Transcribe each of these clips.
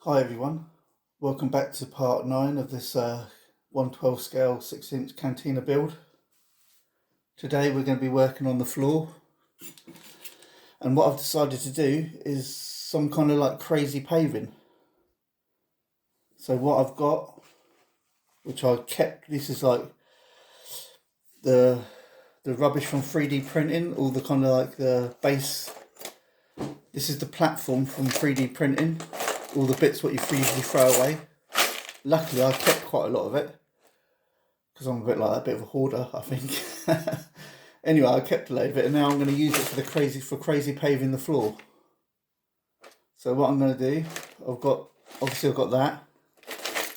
Hi everyone, welcome back to part 9 of this 1/12 scale 6-inch Cantina build. Today we're going to be working on the floor, and what I've decided to do is some kind of like crazy paving. So what I've got, which I kept, this is like the rubbish from 3D printing, all the kind of like the base. This is the platform from 3D printing, all the bits what you usually throw away. Luckily I kept quite a lot of it, because I'm a bit like a bit of a hoarder, I think. Anyway, I kept a load of it, and now I'm going to use it for crazy paving the floor. So what I'm going to do, I've got that,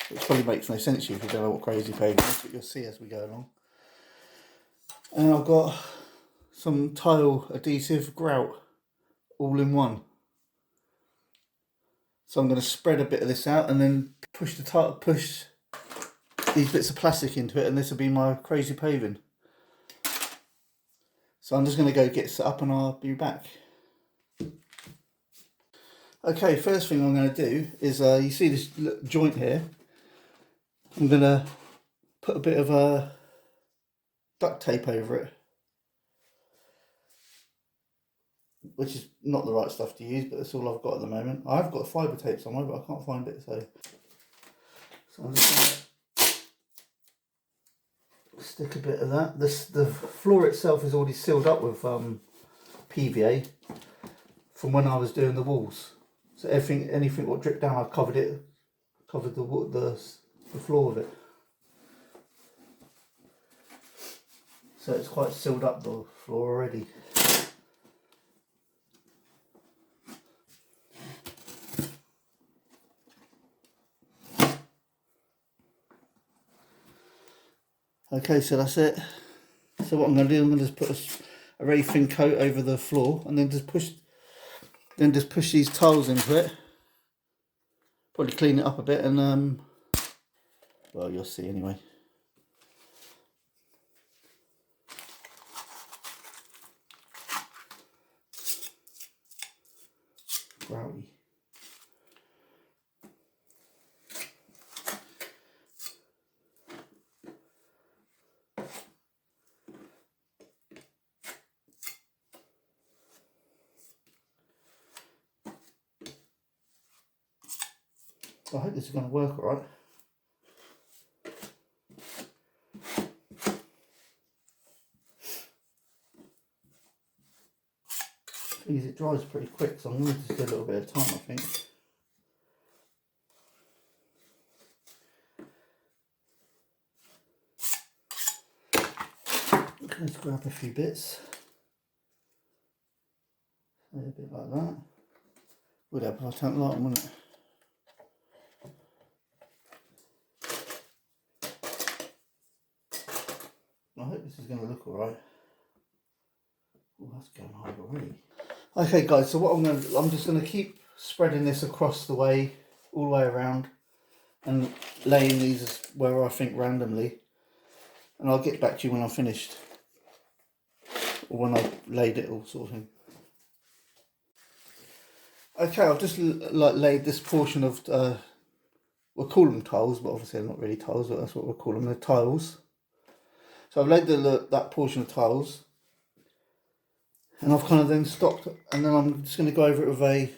which probably makes no sense to you if you don't know what crazy paving is, but you'll see as we go along. And I've got some tile adhesive grout, all in one. So I'm going to spread a bit of this out and then push these bits of plastic into it, and this will be my crazy paving. So I'm just going to go get set up and I'll be back. Okay, first thing I'm going to do is, you see this joint here? I'm going to put a bit of duct tape over it, which is not the right stuff to use, but that's all I've got at the moment. I've got fibre tape somewhere, but I can't find it, so I'm just going to stick a bit of that. The floor itself is already sealed up with PVA from when I was doing the walls. So anything what dripped down, I've covered the floor with it. So it's quite sealed up, the floor already. Okay, so that's it. So what I'm going to do, I'm going to just put a very thin coat over the floor, and then just push these tiles into it. Probably clean it up a bit, and well, you'll see anyway. Grouty. I hope this is going to work all right. It dries pretty quick, so I'm going to just do a little bit of time, I think. Let's grab a few bits. A bit like that. Would help if I don't light them, wouldn't it? I hope this is going to look alright. Oh, that's going hard already. Okay guys, so what I'm just going to keep spreading this across the way, all the way around, and laying these where I think randomly, and I'll get back to you when I'm finished, or when I've laid it all, sort of thing. Okay, I've just laid this portion of, we'll call them tiles, but obviously they're not really tiles, but that's what we'll call them, they're tiles. So I've laid that portion of tiles, and I've kind of then stopped, and then I'm just going to go over it with a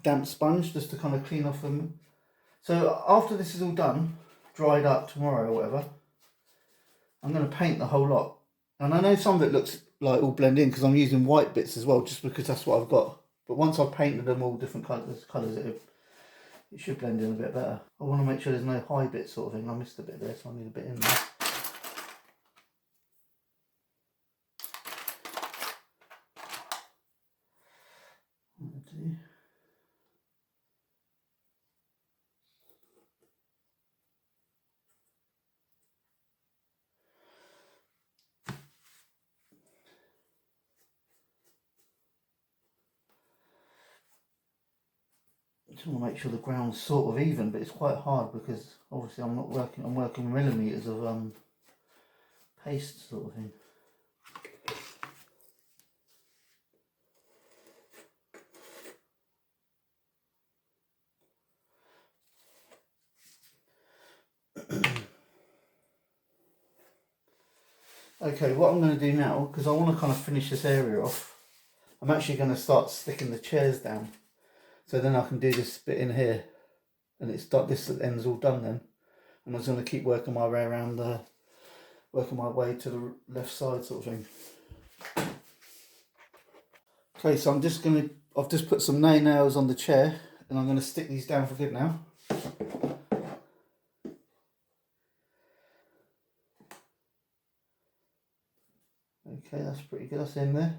damp sponge just to kind of clean off them. So after this is all done, dried up tomorrow or whatever, I'm going to paint the whole lot. And I know some of it looks like all blend in because I'm using white bits as well, just because that's what I've got. But once I've painted them all different colours, it should blend in a bit better. I want to make sure there's no high bit sort of thing. I missed a bit there, so I need a bit in there. I just want to make sure the ground's sort of even, but it's quite hard because obviously I'm working millimetres of paste sort of thing. Okay, what I'm going to do now, because I want to kind of finish this area off, I'm actually going to start sticking the chairs down. So then I can do this bit in here. And this end's all done then. And I'm just going to keep working my way around working my way to the left side sort of thing. Okay, so I've just put some nails on the chair and I'm going to stick these down for good now. Okay, that's pretty good, that's in there.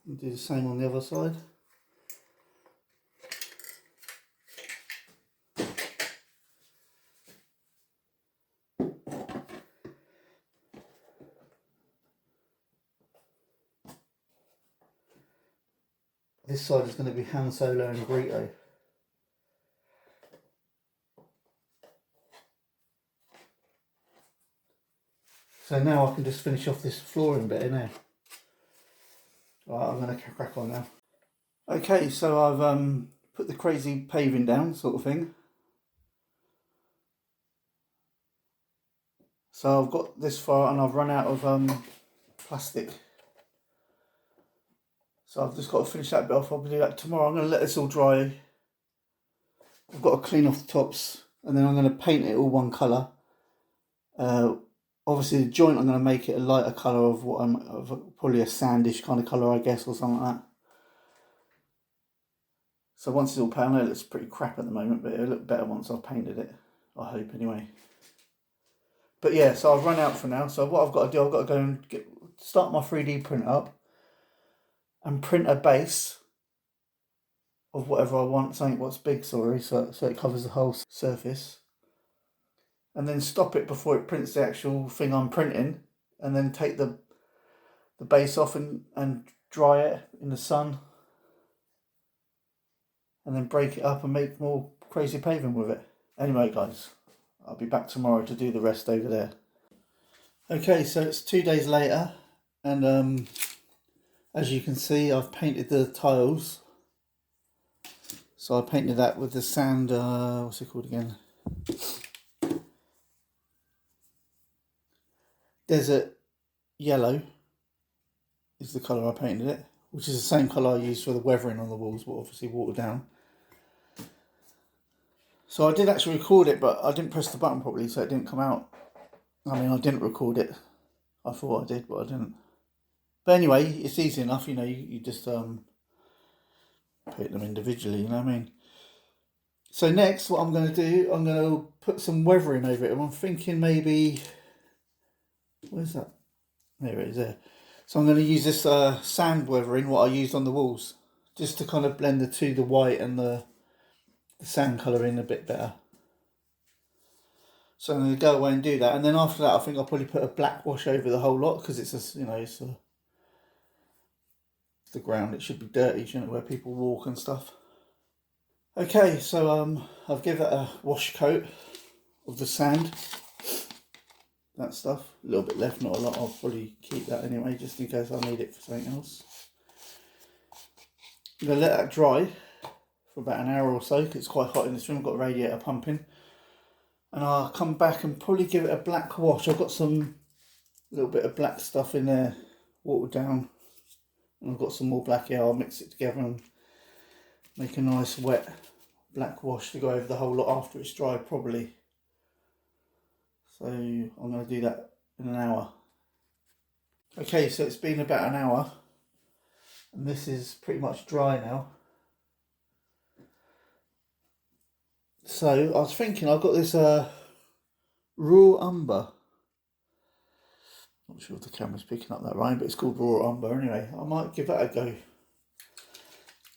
I'll do the same on the other side. This side is going to be Han Solo and Greedo. So now I can just finish off this flooring bit in here. Right, I'm going to crack on now. Okay, so I've put the crazy paving down sort of thing. So I've got this far and I've run out of plastic. So I've just got to finish that bit off. I'll do that tomorrow. I'm going to let this all dry. I've got to clean off the tops and then I'm going to paint it all one colour. Obviously the joint I'm going to make it a lighter colour of probably a sandish kind of colour I guess, or something like that. So once it's all painted, I know it looks pretty crap at the moment, but it'll look better once I've painted it. I hope anyway. But yeah, so I've run out for now. So what I've got to do, I've got to go and start my 3D print up and print a base of whatever I want, something what's big, sorry, so it covers the whole surface. And then stop it before it prints the actual thing I'm printing, and then take the base off and dry it in the sun. And then break it up and make more crazy paving with it. Anyway guys, I'll be back tomorrow to do the rest over there. Okay, so it's 2 days later and as you can see I've painted the tiles. So I painted that with the sand, what's it called again? Desert Yellow is the colour I painted it, which is the same colour I used for the weathering on the walls, but obviously watered down. So I did actually record it, but I didn't press the button properly, so it didn't come out. I mean, I didn't record it. I thought I did, but I didn't. But anyway, it's easy enough, you know, you just paint them individually, you know what I mean? So next, what I'm going to do, I'm going to put some weathering over it. And I'm thinking maybe, where's that? There it is there. So I'm going to use this sand weathering, what I used on the walls, just to kind of blend the white and the sand colour in a bit better. So I'm going to go away and do that, and then after that I think I'll probably put a black wash over the whole lot, because it's the ground, it should be dirty, you know, where people walk and stuff. Okay, so I've given it a wash coat of the sand, that stuff, a little bit left, not a lot. I'll probably keep that anyway, just in case I need it for something else. I'm going to let that dry for about an hour or so, because it's quite hot in this room. I've got a radiator pumping. And I'll come back and probably give it a black wash. I've got some little bit of black stuff in there, watered down. And I've got some more black here. I'll mix it together and make a nice wet black wash to go over the whole lot after it's dried properly. So I'm going to do that in an hour. Okay, so it's been about an hour. And this is pretty much dry now. So I was thinking, I've got this raw umber. Not sure if the camera's picking up that right, but it's called raw umber anyway. I might give that a go.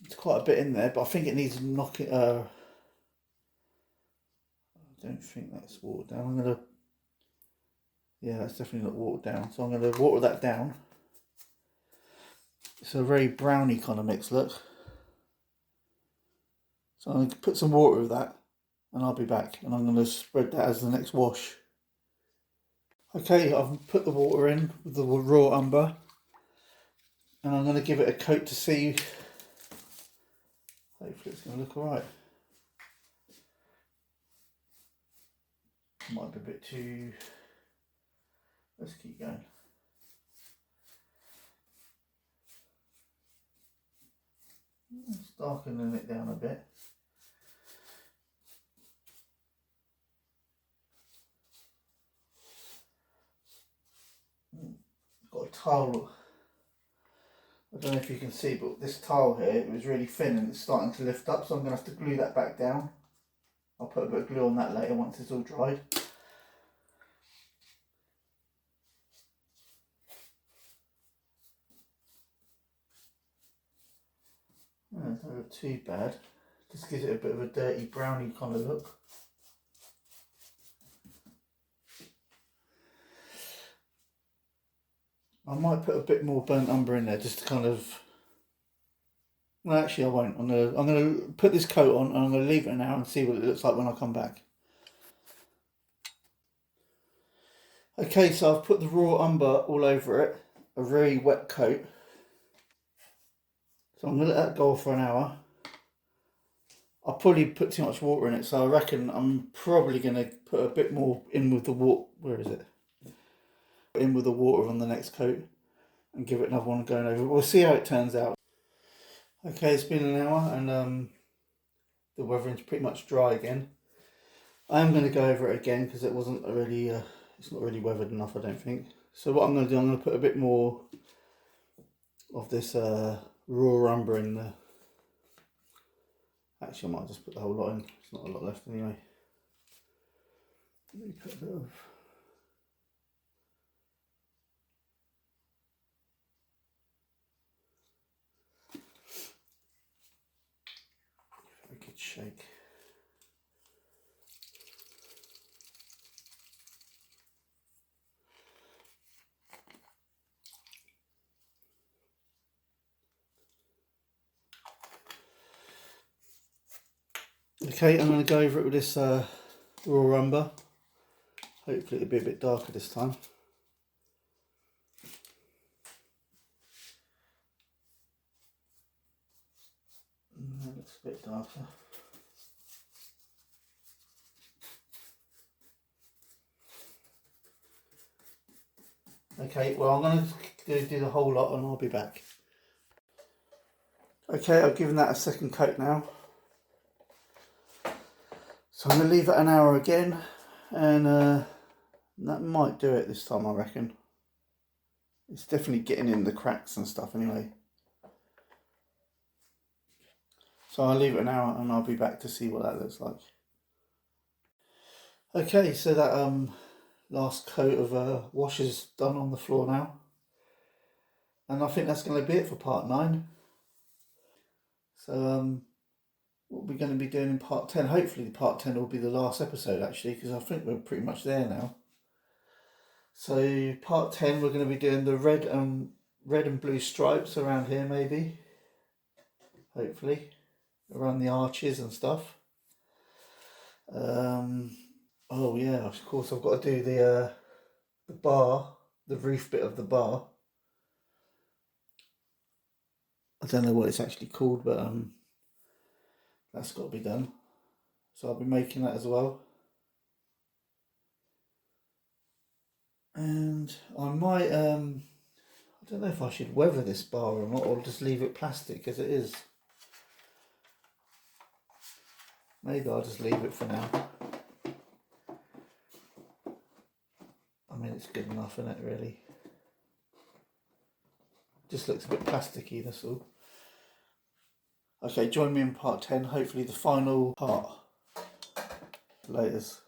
It's quite a bit in there, but I think it needs knocking. I don't think that's watered down. I'm gonna. Yeah, that's definitely not watered down. So I'm gonna water that down. It's a very browny kind of mix look. So I'm gonna put some water with that, and I'll be back. And I'm gonna spread that as the next wash. Okay, I've put the water in with the raw umber, and I'm going to give it a coat to see. Hopefully it's going to look alright. Might be a bit too... Let's keep going. It's darkening it down a bit. Got a tile. I don't know if you can see, but this tile here, it was really thin and it's starting to lift up, so I'm going to have to glue that back down. I'll put a bit of glue on that later once it's all dried. It's not too bad. Just gives it a bit of a dirty browny kind of look. I might put a bit more burnt umber in there just to kind of... No, actually I won't. I'm gonna put this coat on and I'm gonna leave it an hour and see what it looks like when I come back. Okay, so I've put the raw umber all over it, a very wet coat. So I'm gonna let that go for an hour. I'll probably put too much water in it, so I reckon I'm probably gonna put a bit more in with the water. Where is it? In with the water on the next coat and give it another one going over. We'll see how it turns out. Okay, it's been an hour and the weathering's pretty much dry again. I am going to go over it again because it wasn't really, it's not really weathered enough, I don't think. So what I'm going to do, I'm going to put a bit more of this raw umber in there. Actually, I might just put the whole lot in. There's not a lot left anyway. Let me put a bit of... Very good shake. Okay, I'm going to go over it with this raw umber. Hopefully it'll be a bit darker this time. That looks a bit darker. Okay, well I'm going to do the whole lot and I'll be back. Okay, I've given that a second coat now. So I'm going to leave it an hour again and that might do it this time, I reckon. It's definitely getting in the cracks and stuff anyway. So I'll leave it an hour and I'll be back to see what that looks like. Okay, so that last coat of wash is done on the floor now. And I think that's going to be it for part 9. So what we're going to be doing in part 10, hopefully part 10 will be the last episode actually, because I think we're pretty much there now. So part 10 we're going to be doing the red and blue stripes around here maybe, hopefully, around the arches and stuff. Oh yeah, of course I've got to do the bar, the roof bit of the bar. I don't know what it's actually called, but that's got to be done. So I'll be making that as well. And I might, I don't know if I should weather this bar or not, or just leave it plastic as it is. Maybe I'll just leave it for now. I mean, it's good enough, isn't it, really? Just looks a bit plasticky, that's all. Okay, join me in part 10, hopefully the final part. Laters.